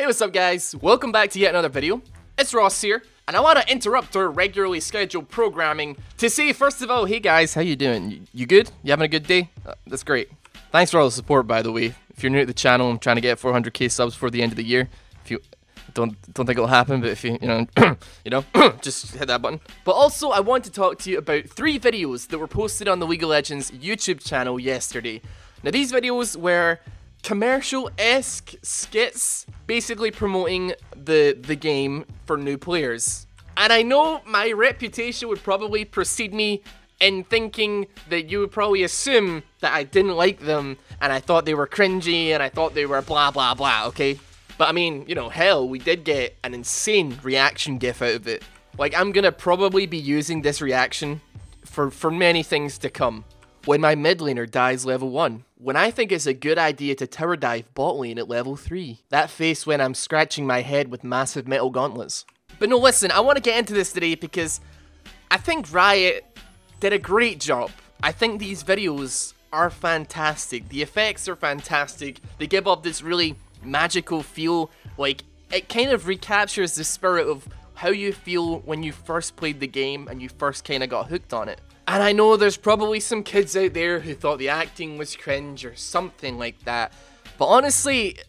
what's up guys? Welcome back to yet another video. It's Ross here, and I want to interrupt our regularly scheduled programming to say first of all, hey guys, how you doing? You good? You having a good day? That's great. Thanks for all the support, by the way. If you're new to the channel, I'm trying to get 400k subs before the end of the year. If you don't think it'll happen, but if you just hit that button. But also, I want to talk to you about 3 videos that were posted on the League of Legends YouTube channel yesterday. Now, these videos were commercial-esque skits basically promoting the game for new players. And I know my reputation would probably precede me in thinking that you would probably assume that I didn't like them and I thought they were cringy and I thought they were blah blah blah, okay? But I mean, you know, hell, we did get an insane reaction gif out of it. Like, I'm gonna probably be using this reaction for many things to come. When my mid laner dies level 1. When I think it's a good idea to tower dive bot lane at level 3. That face when I'm scratching my head with massive metal gauntlets. But no, listen, I want to get into this today because I think Riot did a great job. I think these videos are fantastic. The effects are fantastic. They give off this really magical feel. Like, it kind of recaptures the spirit of how you feel when you first played the game and you first kind of got hooked on it. And I know there's probably some kids out there who thought the acting was cringe or something like that. But honestly,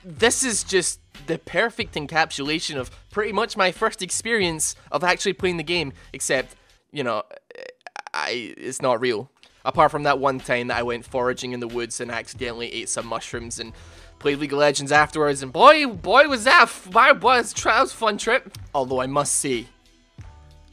this is just the perfect encapsulation of pretty much my first experience of actually playing the game. Except, you know, it's not real. Apart from that one time that I went foraging in the woods and accidentally ate some mushrooms and played League of Legends afterwards. And boy was that was a fun trip. Although I must say,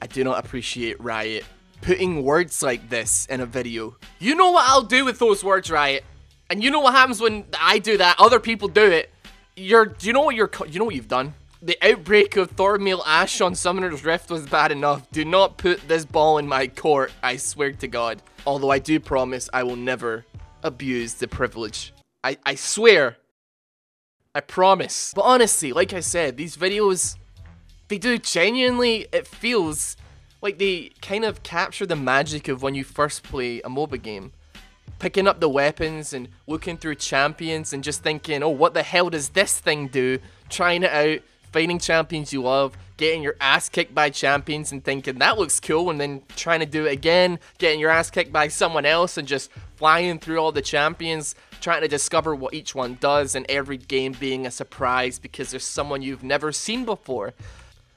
I do not appreciate Riot putting words like this in a video. You know what I'll do with those words, Riot, and you know what happens when I do that. Other people do it. You know what you've done. The outbreak of Thornmail Ash on Summoner's Rift was bad enough. Do not put this ball in my court. I swear to God. Although I do promise I will never abuse the privilege. I swear. I promise. But honestly, like I said, these videos, they do genuinely. It feels like they kind of capture the magic of when you first play a MOBA game. Picking up the weapons and looking through champions and just thinking, oh, what the hell does this thing do? Trying it out, fighting champions you love, getting your ass kicked by champions and thinking, that looks cool, and then trying to do it again, getting your ass kicked by someone else and just flying through all the champions, trying to discover what each one does, and every game being a surprise because there's someone you've never seen before.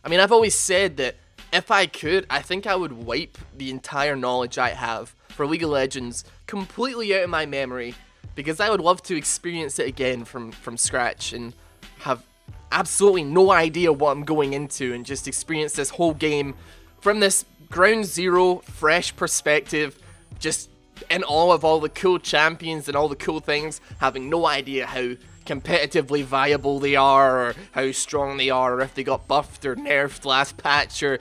I mean, I've always said that if I could, I think I would wipe the entire knowledge I have for League of Legends completely out of my memory, because I would love to experience it again from scratch and have absolutely no idea what I'm going into and just experience this whole game from this ground zero, fresh perspective, just in awe of all the cool champions and all the cool things, having no idea how competitively viable they are or how strong they are or if they got buffed or nerfed last patch or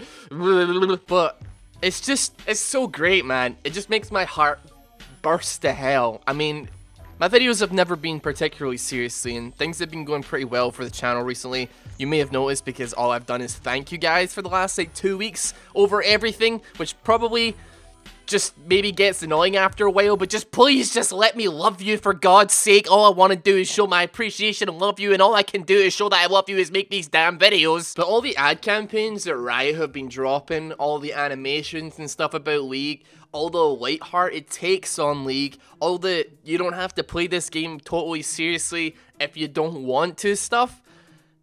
but it's so great, man. It just makes my heart burst to hell. I mean, my videos have never been particularly seriously and things have been going pretty well for the channel recently. You may have noticed because all I've done is thank you guys for the last like 2 weeks over everything, which probably just maybe gets annoying after a while, but just please just let me love you for God's sake. All I want to do is show my appreciation and love you, and all I can do is show that I love you is make these damn videos. But all the ad campaigns that Riot have been dropping, all the animations and stuff about League, all the lighthearted takes on League, all the you don't have to play this game totally seriously if you don't want to stuff,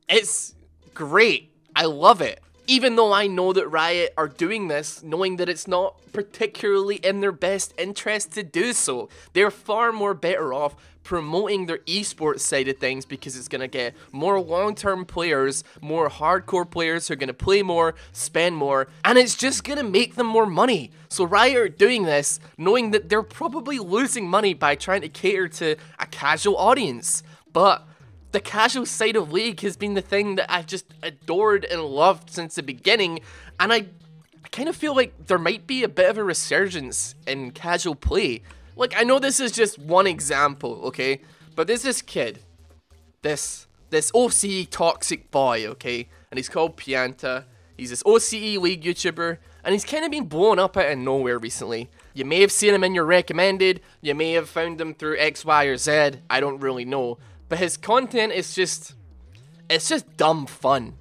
it's great. I love it. Even though I know that Riot are doing this, knowing that it's not particularly in their best interest to do so. They're far more better off promoting their esports side of things because it's going to get more long-term players, more hardcore players who are going to play more, spend more, and it's just going to make them more money. So Riot are doing this knowing that they're probably losing money by trying to cater to a casual audience. But the casual side of League has been the thing that I've just adored and loved since the beginning, and I kind of feel like there might be a bit of a resurgence in casual play. Like, I know this is just one example, okay? But there's this kid, this OCE toxic boy, okay? And he's called Pianta. He's this OCE League YouTuber, and he's kind of been blown up out of nowhere recently. You may have seen him in your recommended, you may have found him through X, Y, or Z, I don't really know. But his content is just, it's just dumb fun.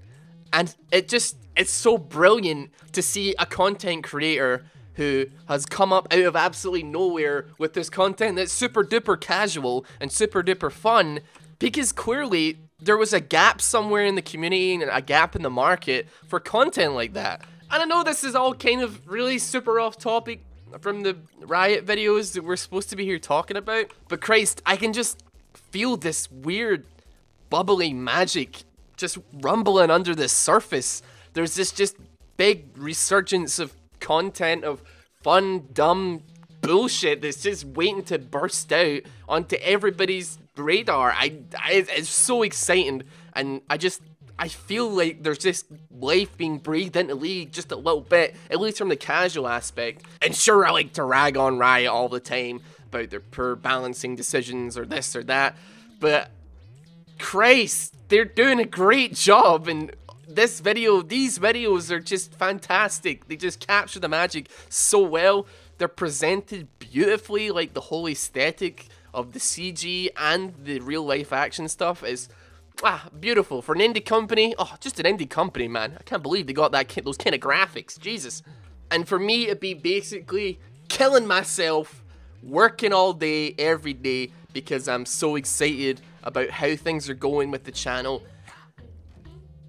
And it's so brilliant to see a content creator who has come up out of absolutely nowhere with this content that's super duper casual and super duper fun, because clearly there was a gap somewhere in the community and a gap in the market for content like that. And I know this is all kind of really super off topic from the Riot videos that we're supposed to be here talking about, but Christ, I can just feel this weird bubbly magic just rumbling under the surface. There's this just big resurgence of content, of fun, dumb bullshit that's just waiting to burst out onto everybody's radar. It's so exciting, and I feel like there's this life being breathed into League just a little bit, at least from the casual aspect. And sure, I like to rag on Riot all the time about their poor balancing decisions or this or that, but Christ, they're doing a great job, and these videos are just fantastic. They just capture the magic so well. They're presented beautifully, like the whole aesthetic of the CG and the real life action stuff is beautiful. For an indie company, just an indie company, man. I can't believe they got those kind of graphics, Jesus. And for me, it'd be basically killing myself, working all day, every day, because I'm so excited about how things are going with the channel.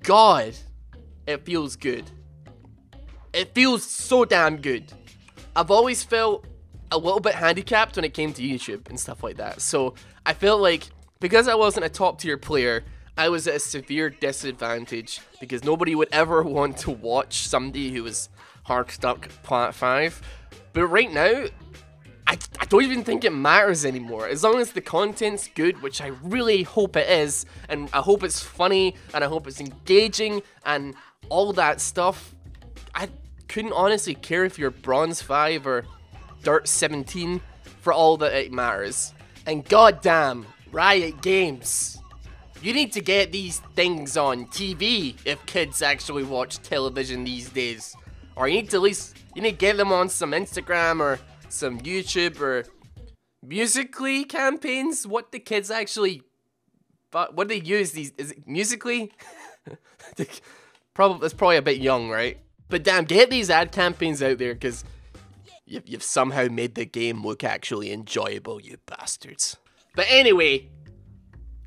God, it feels good. It feels so damn good. I've always felt a little bit handicapped when it came to YouTube and stuff like that. So I felt like because I wasn't a top tier player, I was at a severe disadvantage because nobody would ever want to watch somebody who was hard stuck Plat 5. But right now, I don't even think it matters anymore. As long as the content's good, which I really hope it is, and I hope it's funny, and I hope it's engaging, and all that stuff, I couldn't honestly care if you're Bronze 5 or Dirt 17 for all that it matters. And goddamn, Riot Games, you need to get these things on TV if kids actually watch television these days. Or you need to at least, get them on some Instagram or some YouTube or Musically campaigns. What the kids actually, what do they use these? Is it Musically? That's probably a bit young, right? But damn, get these ad campaigns out there, because you've somehow made the game look actually enjoyable, you bastards. But anyway,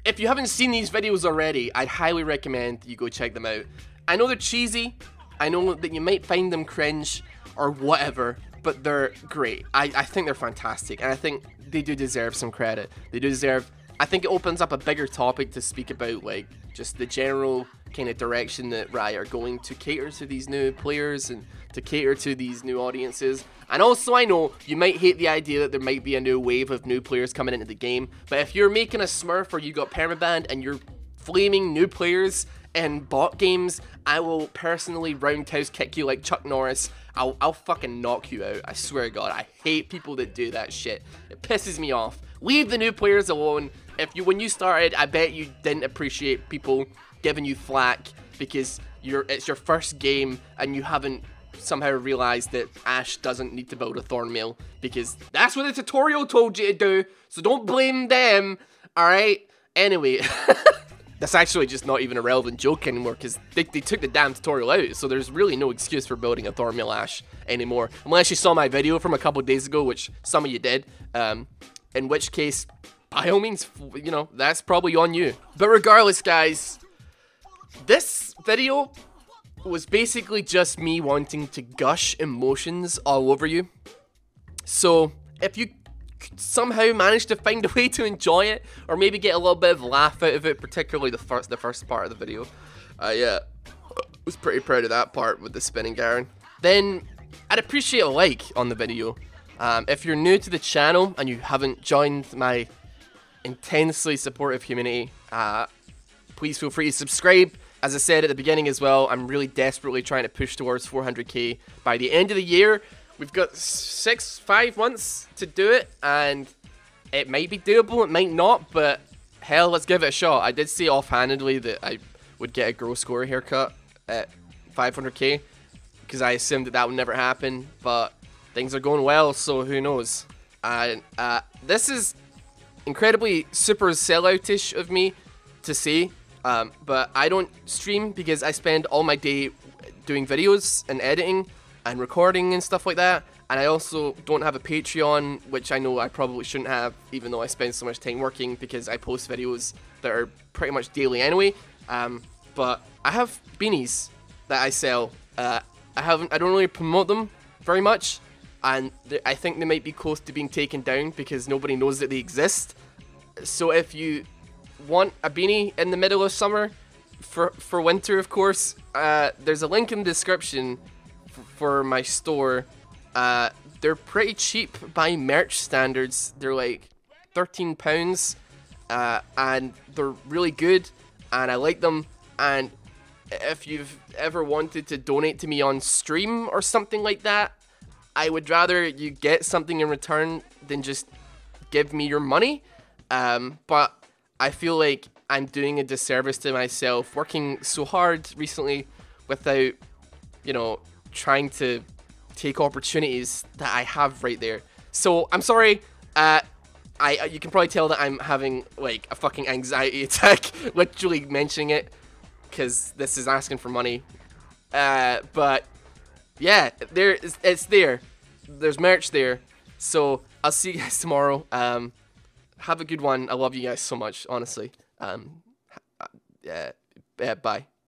if you haven't seen these videos already, I'd highly recommend you go check them out. I know they're cheesy, I know that you might find them cringe or whatever, but they're great. I think they're fantastic, and I think they do deserve some credit. They do deserve, I think it opens up a bigger topic to speak about, like, just the general kind of direction that Riot are going to cater to these new players and to cater to these new audiences. And also, I know you might hate the idea that there might be a new wave of new players coming into the game, but if you're making a Smurf or you got permabanned and you're flaming new players in bot games, I will personally roundhouse kick you like Chuck Norris. I'll fucking knock you out. I swear to God, I hate people that do that shit. It pisses me off. Leave the new players alone. When you started, I bet you didn't appreciate people giving you flack because it's your first game and you haven't somehow realized that Ashe doesn't need to build a Thornmail, because that's what the tutorial told you to do. So don't blame them. All right. Anyway. That's actually just not even a relevant joke anymore, because they took the damn tutorial out, so there's really no excuse for building a Thornmail Ashe anymore. Unless you saw my video from a couple days ago, which some of you did, in which case, by all means, that's probably on you. But regardless, guys, this video was basically just me wanting to gush emotions all over you. So, if you somehow managed to find a way to enjoy it, or maybe get a little bit of a laugh out of it, particularly the first part of the video, yeah, I was pretty proud of that part with the spinning Garen, then I'd appreciate a like on the video. If you're new to the channel and you haven't joined my intensely supportive community, please feel free to subscribe. As I said at the beginning as well, I'm really desperately trying to push towards 400k by the end of the year. We've got 5 months to do it, and it might be doable, it might not, but hell, let's give it a shot. I did say offhandedly that I would get a gross score haircut at 500k, because I assumed that would never happen, but things are going well, so who knows. And this is incredibly super selloutish of me to say, But I don't stream because I spend all my day doing videos and editing and recording and stuff like that. And I also don't have a Patreon, which I know I probably shouldn't have, even though I spend so much time working, because I post videos that are pretty much daily anyway. But I have beanies that I sell. I don't really promote them very much, and I think they might be close to being taken down because nobody knows that they exist. So if you want a beanie in the middle of summer, for winter of course, there's a link in the description for my store. They're pretty cheap by merch standards. They're like £13, and they're really good, and I like them. And if you've ever wanted to donate to me on stream or something like that, I would rather you get something in return than just give me your money. But I feel like I'm doing a disservice to myself working so hard recently without, you know, trying to take opportunities that I have right there. So I'm sorry. You can probably tell that I'm having like a fucking anxiety attack literally mentioning it, because this is asking for money. But yeah, it's there. There's merch there. So I'll see you guys tomorrow. Have a good one. I love you guys so much, honestly. Bye.